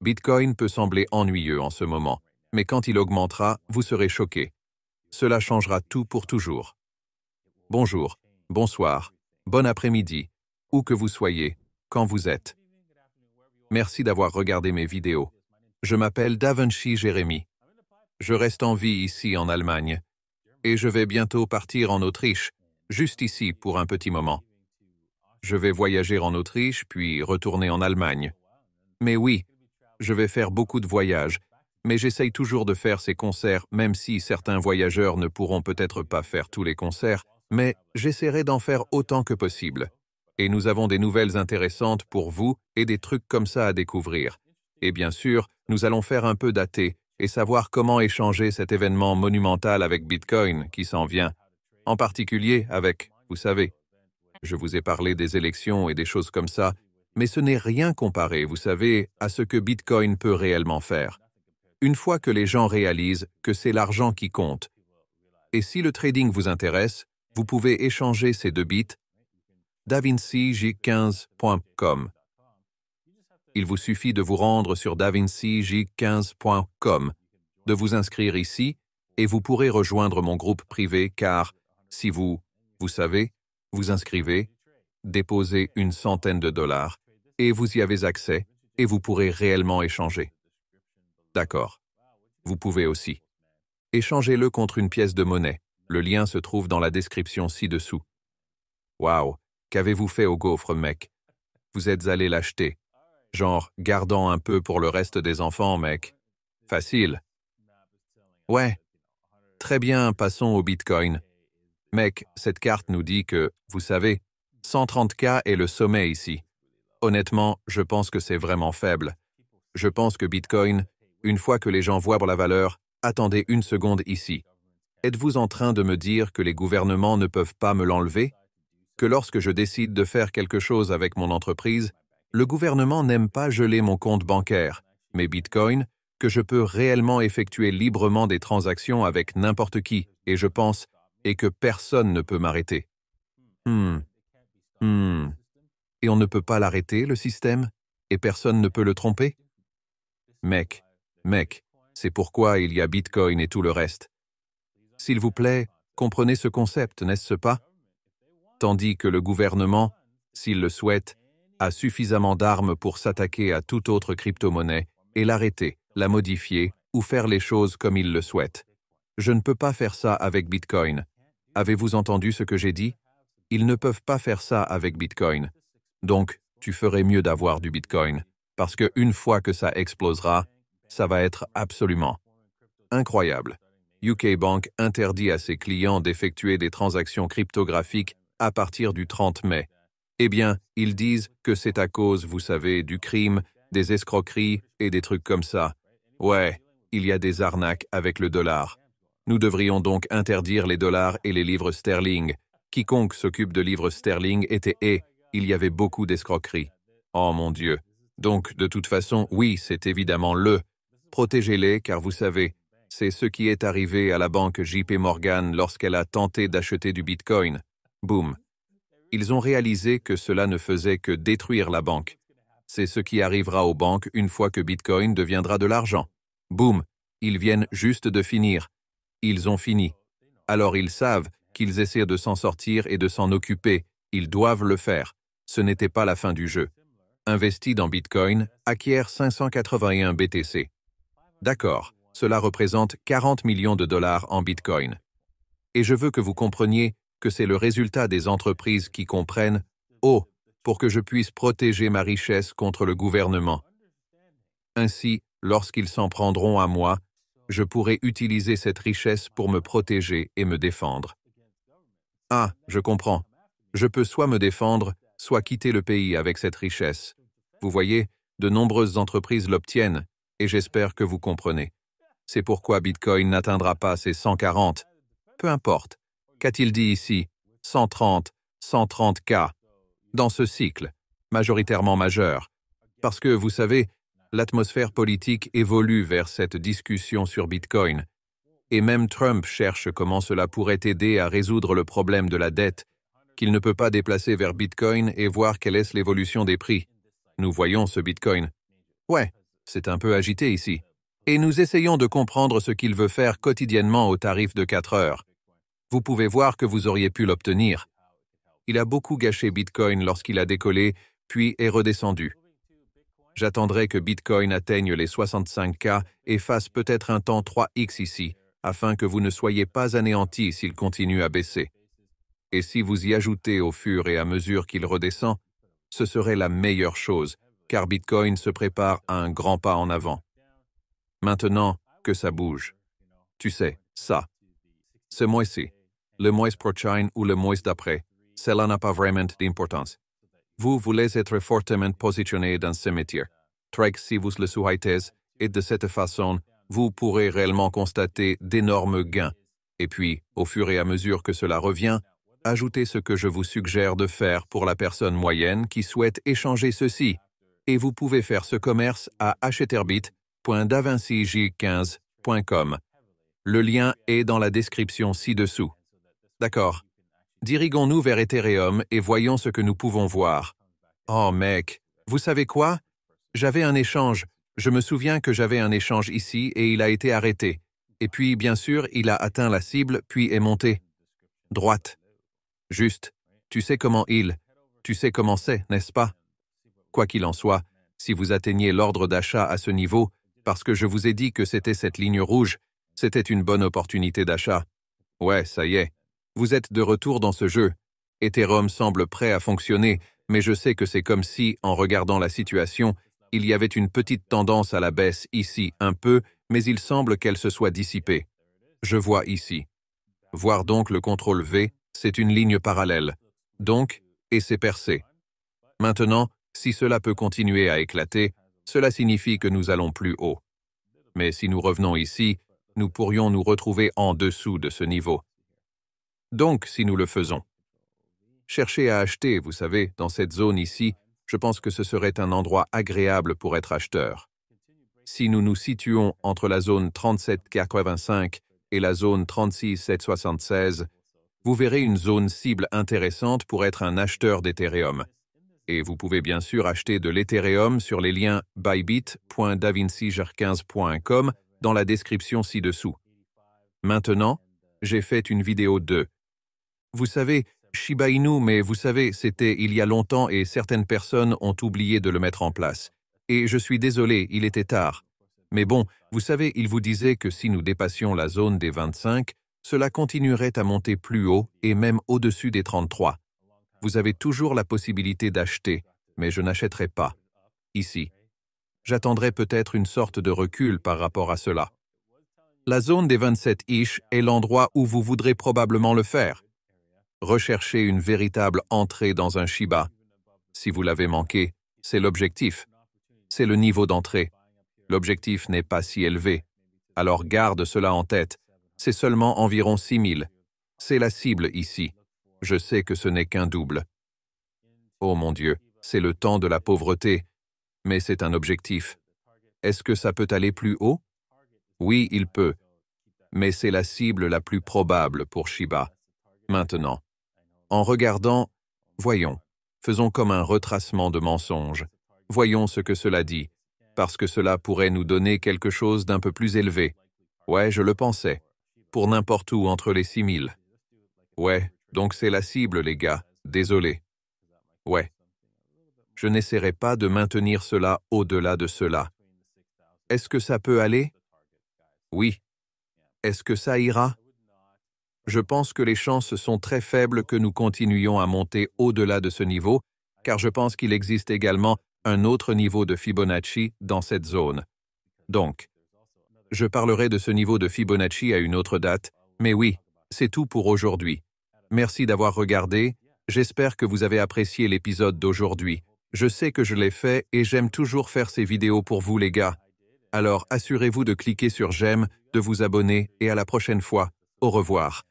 Bitcoin peut sembler ennuyeux en ce moment, mais quand il augmentera, vous serez choqués. Cela changera tout pour toujours. Bonjour, bonsoir, bon après-midi, où que vous soyez, quand vous êtes. Merci d'avoir regardé mes vidéos. Je m'appelle Davinci Jérémy. Je reste en vie ici en Allemagne. Et je vais bientôt partir en Autriche, juste ici pour un petit moment. Je vais voyager en Autriche, puis retourner en Allemagne. Mais oui, je vais faire beaucoup de voyages, mais j'essaye toujours de faire ces concerts, même si certains voyageurs ne pourront peut-être pas faire tous les concerts, mais j'essaierai d'en faire autant que possible. Et nous avons des nouvelles intéressantes pour vous et des trucs comme ça à découvrir. Et bien sûr, nous allons faire un peu dater et savoir comment échanger cet événement monumental avec Bitcoin qui s'en vient. En particulier avec, vous savez, je vous ai parlé des élections et des choses comme ça, mais ce n'est rien comparé, vous savez, à ce que Bitcoin peut réellement faire. Une fois que les gens réalisent que c'est l'argent qui compte. Et si le trading vous intéresse, vous pouvez échanger ces 2 bits davincij15.com. Il vous suffit de vous rendre sur davincij15.com, de vous inscrire ici, et vous pourrez rejoindre mon groupe privé car, si vous savez, vous inscrivez, déposez une centaine de dollars, et vous y avez accès, et vous pourrez réellement échanger. D'accord. Vous pouvez aussi. Échangez-le contre une pièce de monnaie. Le lien se trouve dans la description ci-dessous. Waouh, qu'avez-vous fait au gaufre, mec? Vous êtes allé l'acheter. Genre, gardant un peu pour le reste des enfants, mec. Facile. Ouais. Très bien, passons au Bitcoin. Mec, cette carte nous dit que, vous savez, 130K est le sommet ici. Honnêtement, je pense que c'est vraiment faible. Je pense que Bitcoin, une fois que les gens voient la valeur, attendez une seconde ici. Êtes-vous en train de me dire que les gouvernements ne peuvent pas me l'enlever? Que lorsque je décide de faire quelque chose avec mon entreprise, le gouvernement n'aime pas geler mon compte bancaire, mais Bitcoin, que je peux réellement effectuer librement des transactions avec n'importe qui, et je pense, et que personne ne peut m'arrêter. Et on ne peut pas l'arrêter, le système? Et personne ne peut le tromper? Mec, c'est pourquoi il y a Bitcoin et tout le reste. S'il vous plaît, comprenez ce concept, n'est-ce pas? Tandis que le gouvernement, s'il le souhaite, a suffisamment d'armes pour s'attaquer à toute autre crypto-monnaie et l'arrêter, la modifier ou faire les choses comme il le souhaite. Je ne peux pas faire ça avec Bitcoin. Avez-vous entendu ce que j'ai dit? Ils ne peuvent pas faire ça avec Bitcoin. Donc, tu ferais mieux d'avoir du Bitcoin, parce que une fois que ça explosera, ça va être absolument incroyable. UK Bank interdit à ses clients d'effectuer des transactions cryptographiques à partir du 30 mai. Eh bien, ils disent que c'est à cause, vous savez, du crime, des escroqueries et des trucs comme ça. Ouais, il y a des arnaques avec le dollar. Nous devrions donc interdire les dollars et les livres sterling. Quiconque s'occupe de livres sterling était il y avait beaucoup d'escroqueries. Oh mon Dieu. Donc, de toute façon, oui, c'est évidemment Protégez-les car vous savez, c'est ce qui est arrivé à la banque JP Morgan lorsqu'elle a tenté d'acheter du Bitcoin. Boum. Ils ont réalisé que cela ne faisait que détruire la banque. C'est ce qui arrivera aux banques une fois que Bitcoin deviendra de l'argent. Boum. Ils viennent juste de finir. Ils ont fini. Alors ils savent qu'ils essaient de s'en sortir et de s'en occuper. Ils doivent le faire. Ce n'était pas la fin du jeu. Investi dans Bitcoin, acquiert 581 BTC. D'accord, cela représente 40 millions de dollars en Bitcoin. Et je veux que vous compreniez que c'est le résultat des entreprises qui comprennent « Oh, pour que je puisse protéger ma richesse contre le gouvernement. » Ainsi, lorsqu'ils s'en prendront à moi, je pourrai utiliser cette richesse pour me protéger et me défendre. Ah, je comprends. Je peux soit me défendre, soit quitter le pays avec cette richesse. Vous voyez, de nombreuses entreprises l'obtiennent, et j'espère que vous comprenez. C'est pourquoi Bitcoin n'atteindra pas ses 140. Peu importe. Qu'a-t-il dit ici? 130K. Dans ce cycle, majoritairement majeur. Parce que, vous savez, l'atmosphère politique évolue vers cette discussion sur Bitcoin. Et même Trump cherche comment cela pourrait aider à résoudre le problème de la dette, qu'il ne peut pas déplacer vers Bitcoin et voir quelle est l'évolution des prix. Nous voyons ce Bitcoin. Ouais, C'est un peu agité ici. Et nous essayons de comprendre ce qu'il veut faire quotidiennement au tarif de 4 heures. Vous pouvez voir que vous auriez pu l'obtenir. Il a beaucoup gâché Bitcoin lorsqu'il a décollé, puis est redescendu. J'attendrai que Bitcoin atteigne les 65K et fasse peut-être un temps 3x ici, afin que vous ne soyez pas anéantis s'il continue à baisser. Et si vous y ajoutez au fur et à mesure qu'il redescend, ce serait la meilleure chose, car Bitcoin se prépare à un grand pas en avant. Maintenant que ça bouge. Tu sais, ça. Ce mois-ci, le mois prochain ou le mois d'après, cela n'a pas vraiment d'importance. Vous voulez être fortement positionné dans ce métier. Très si vous le souhaitez, et de cette façon, vous pourrez réellement constater d'énormes gains. Et puis, au fur et à mesure que cela revient, ajoutez ce que je vous suggère de faire pour la personne moyenne qui souhaite échanger ceci. Et vous pouvez faire ce commerce à acheterbit.davincij15.com. Le lien est dans la description ci-dessous. D'accord. Dirigons-nous vers Ethereum et voyons ce que nous pouvons voir. Oh mec, vous savez quoi? J'avais un échange. Je me souviens que j'avais un échange ici et il a été arrêté. Et puis, bien sûr, il a atteint la cible puis est monté. Droite. Juste. Tu sais comment c'est, n'est-ce pas? Quoi qu'il en soit, si vous atteignez l'ordre d'achat à ce niveau, parce que je vous ai dit que c'était cette ligne rouge, c'était une bonne opportunité d'achat. Ouais, ça y est. Vous êtes de retour dans ce jeu. Ethereum semble prêt à fonctionner, mais je sais que c'est comme si, en regardant la situation, il y avait une petite tendance à la baisse ici un peu, mais il semble qu'elle se soit dissipée. Je vois ici. Voir donc le contrôle V, c'est une ligne parallèle. Donc, et c'est percé. Maintenant, si cela peut continuer à éclater, cela signifie que nous allons plus haut. Mais si nous revenons ici, nous pourrions nous retrouver en dessous de ce niveau. Donc, si nous le faisons, cherchez à acheter, vous savez, dans cette zone ici, je pense que ce serait un endroit agréable pour être acheteur. Si nous nous situons entre la zone 37,85 et la zone 36,776, vous verrez une zone cible intéressante pour être un acheteur d'Ethereum. Et vous pouvez bien sûr acheter de l'Ethereum sur les liens bybit.davincij15.com dans la description ci-dessous. Maintenant, j'ai fait une vidéo 2. Vous savez, Shiba Inu, mais vous savez, c'était il y a longtemps et certaines personnes ont oublié de le mettre en place. Et je suis désolé, il était tard. Mais bon, vous savez, il vous disait que si nous dépassions la zone des 25, cela continuerait à monter plus haut et même au-dessus des 33. Vous avez toujours la possibilité d'acheter, mais je n'achèterai pas. Ici. J'attendrai peut-être une sorte de recul par rapport à cela. La zone des 27-ish est l'endroit où vous voudrez probablement le faire. Recherchez une véritable entrée dans un Shiba. Si vous l'avez manqué, c'est l'objectif. C'est le niveau d'entrée. L'objectif n'est pas si élevé. Alors garde cela en tête. C'est seulement environ 6000. C'est la cible ici. Je sais que ce n'est qu'un double. Oh mon Dieu, c'est le temps de la pauvreté. Mais c'est un objectif. Est-ce que ça peut aller plus haut? Oui, il peut. Mais c'est la cible la plus probable pour Shiba. Maintenant. En regardant, voyons, faisons comme un retracement de mensonges. Voyons ce que cela dit, parce que cela pourrait nous donner quelque chose d'un peu plus élevé. Ouais, je le pensais. Pour n'importe où entre les 6000. Ouais, donc c'est la cible, les gars. Désolé. Ouais. Je n'essaierai pas de maintenir cela au-delà de cela. Est-ce que ça peut aller? Oui. Est-ce que ça ira? Je pense que les chances sont très faibles que nous continuions à monter au-delà de ce niveau, car je pense qu'il existe également un autre niveau de Fibonacci dans cette zone. Donc, je parlerai de ce niveau de Fibonacci à une autre date, mais oui, c'est tout pour aujourd'hui. Merci d'avoir regardé, j'espère que vous avez apprécié l'épisode d'aujourd'hui. Je sais que je l'ai fait et j'aime toujours faire ces vidéos pour vous les gars. Alors assurez-vous de cliquer sur j'aime, de vous abonner et à la prochaine fois. Au revoir.